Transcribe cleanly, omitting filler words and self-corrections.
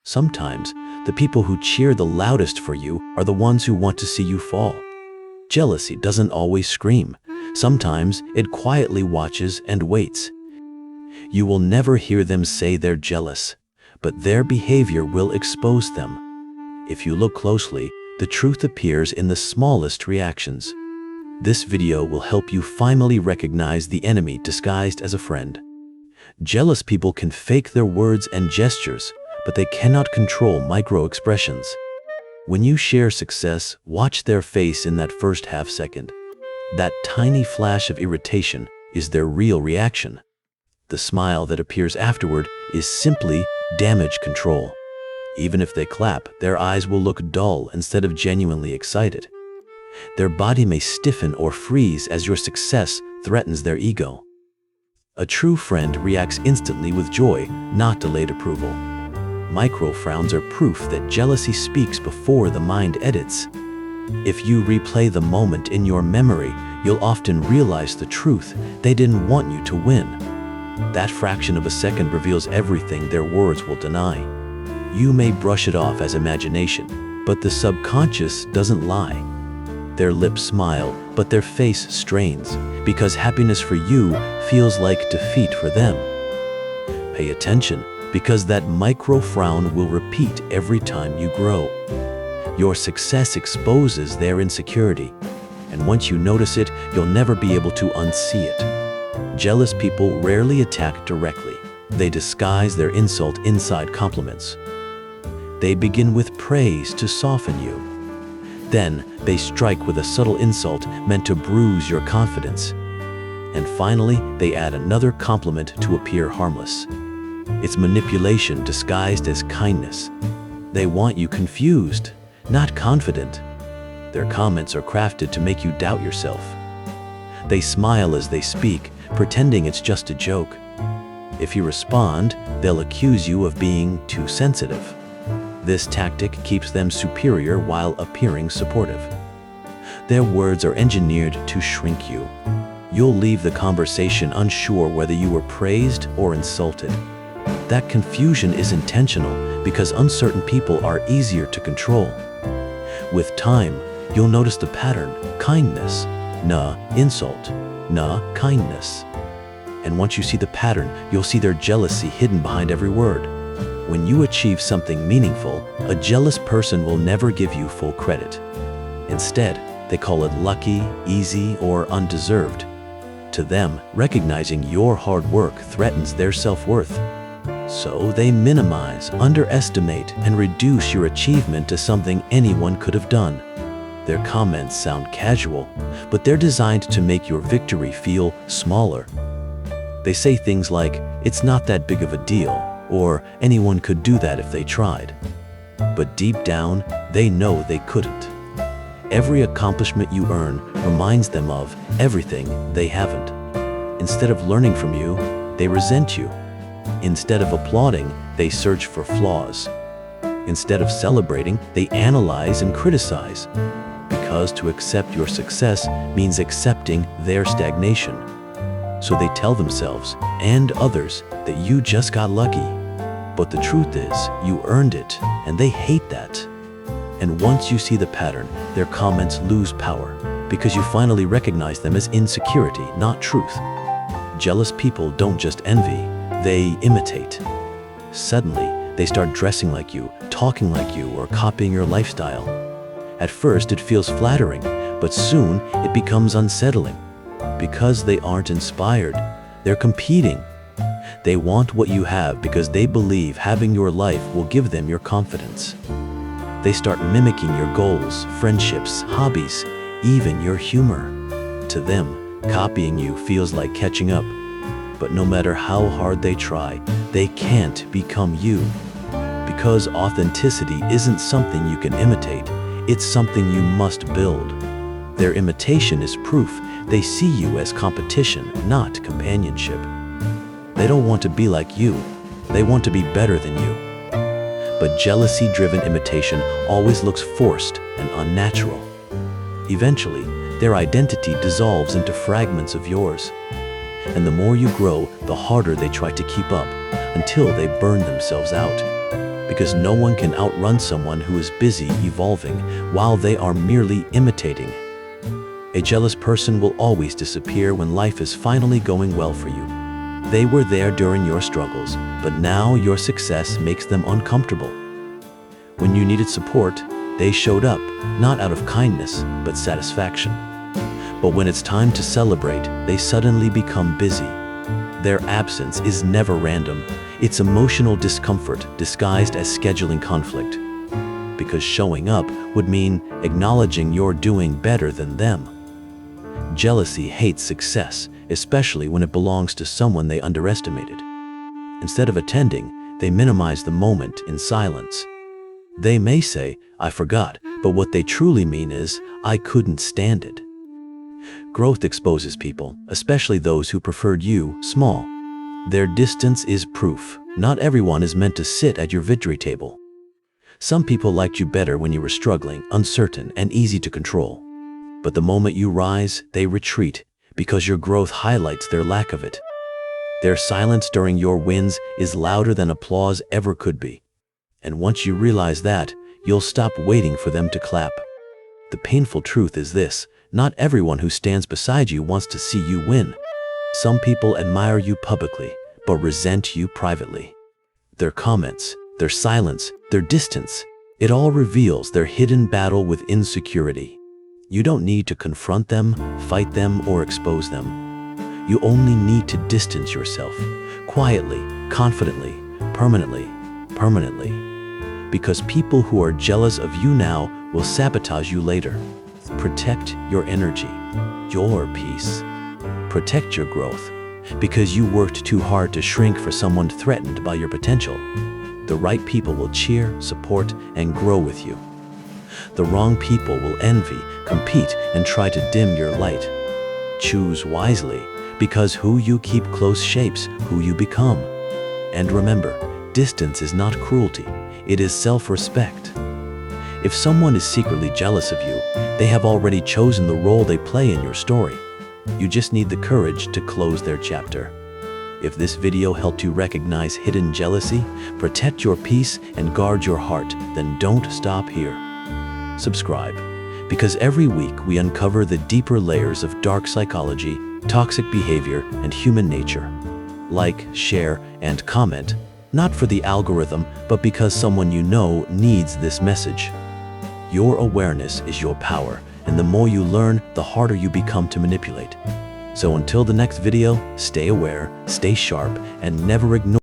Sometimes, the people who cheer the loudest for you are the ones who want to see you fall. Jealousy doesn't always scream. Sometimes it quietly watches and waits. You will never hear them say they're jealous, but their behavior will expose them. If you look closely, the truth appears in the smallest reactions. This video will help you finally recognize the enemy disguised as a friend. Jealous people can fake their words and gestures, but they cannot control micro-expressions. When you share success, watch their face in that first half second. That tiny flash of irritation is their real reaction. The smile that appears afterward is simply damage control. Even if they clap, their eyes will look dull instead of genuinely excited. Their body may stiffen or freeze as your success threatens their ego. A true friend reacts instantly with joy, not delayed approval. Micro-frowns are proof that jealousy speaks before the mind edits. If you replay the moment in your memory, you'll often realize the truth: they didn't want you to win. That fraction of a second reveals everything their words will deny. You may brush it off as imagination, but the subconscious doesn't lie. Their lips smile, but their face strains, because happiness for you feels like defeat for them. Pay attention, because that micro-frown will repeat every time you grow. Your success exposes their insecurity, and once you notice it, you'll never be able to unsee it. Jealous people rarely attack directly. They disguise their insult inside compliments. They begin with praise to soften you. Then, they strike with a subtle insult meant to bruise your confidence. And finally, they add another compliment to appear harmless. It's manipulation disguised as kindness. They want you confused, not confident. Their comments are crafted to make you doubt yourself. They smile as they speak, pretending it's just a joke. If you respond, they'll accuse you of being too sensitive. This tactic keeps them superior while appearing supportive. Their words are engineered to shrink you. You'll leave the conversation unsure whether you were praised or insulted. That confusion is intentional because uncertain people are easier to control. With time, you'll notice the pattern: kindness, nah, insult, nah, kindness. And once you see the pattern, you'll see their jealousy hidden behind every word. When you achieve something meaningful, a jealous person will never give you full credit. Instead, they call it lucky, easy, or undeserved. To them, recognizing your hard work threatens their self-worth. So they minimize, underestimate, and reduce your achievement to something anyone could have done. Their comments sound casual, but they're designed to make your victory feel smaller. They say things like, "It's not that big of a deal," or "anyone could do that if they tried." But deep down, they know they couldn't. Every accomplishment you earn reminds them of everything they haven't. Instead of learning from you, they resent you. Instead of applauding, they search for flaws. Instead of celebrating, they analyze and criticize. Because to accept your success means accepting their stagnation. So they tell themselves and others that you just got lucky. But the truth is, you earned it, and they hate that. And once you see the pattern, their comments lose power, because you finally recognize them as insecurity, not truth. Jealous people don't just envy, they imitate. Suddenly, they start dressing like you, talking like you, or copying your lifestyle. At first, it feels flattering, but soon it becomes unsettling. Because they aren't inspired, they're competing. They want what you have because they believe having your life will give them your confidence. They start mimicking your goals, friendships, hobbies, even your humor. To them, copying you feels like catching up. But no matter how hard they try, they can't become you. Because authenticity isn't something you can imitate, it's something you must build. Their imitation is proof they see you as competition, not companionship. They don't want to be like you, they want to be better than you. But jealousy-driven imitation always looks forced and unnatural. Eventually, their identity dissolves into fragments of yours. And the more you grow, the harder they try to keep up, until they burn themselves out. because no one can outrun someone who is busy evolving while they are merely imitating. A jealous person will always disappear when life is finally going well for you. They were there during your struggles, but now your success makes them uncomfortable. When you needed support, they showed up, not out of kindness, but satisfaction. But when it's time to celebrate, they suddenly become busy. Their absence is never random. It's emotional discomfort disguised as scheduling conflict. Because showing up would mean acknowledging you're doing better than them. Jealousy hates success, especially when it belongs to someone they underestimated. Instead of attending, they minimize the moment in silence. They may say, "I forgot," but what they truly mean is, "I couldn't stand it." Growth exposes people, especially those who preferred you, small. Their distance is proof. Not everyone is meant to sit at your victory table. Some people liked you better when you were struggling, uncertain, and easy to control. But the moment you rise, they retreat, because your growth highlights their lack of it. Their silence during your wins is louder than applause ever could be. And once you realize that, you'll stop waiting for them to clap. The painful truth is this: not everyone who stands beside you wants to see you win. Some people admire you publicly, but resent you privately. Their comments, their silence, their distance, it all reveals their hidden battle with insecurity. You don't need to confront them, fight them, or expose them. You only need to distance yourself, quietly, confidently, permanently. Because people who are jealous of you now will sabotage you later. Protect your energy, your peace. Protect your growth, because you worked too hard to shrink for someone threatened by your potential. The right people will cheer, support, and grow with you. The wrong people will envy, compete, and try to dim your light. Choose wisely, because who you keep close shapes who you become. And remember, distance is not cruelty, it is self-respect. If someone is secretly jealous of you, they have already chosen the role they play in your story. You just need the courage to close their chapter. If this video helped you recognize hidden jealousy, protect your peace, and guard your heart, then don't stop here. Subscribe, because every week we uncover the deeper layers of dark psychology, toxic behavior, and human nature. Like, share, and comment, not for the algorithm, but because someone you know needs this message. Your awareness is your power, and the more you learn, the harder you become to manipulate. So until the next video, stay aware, stay sharp, and never ignore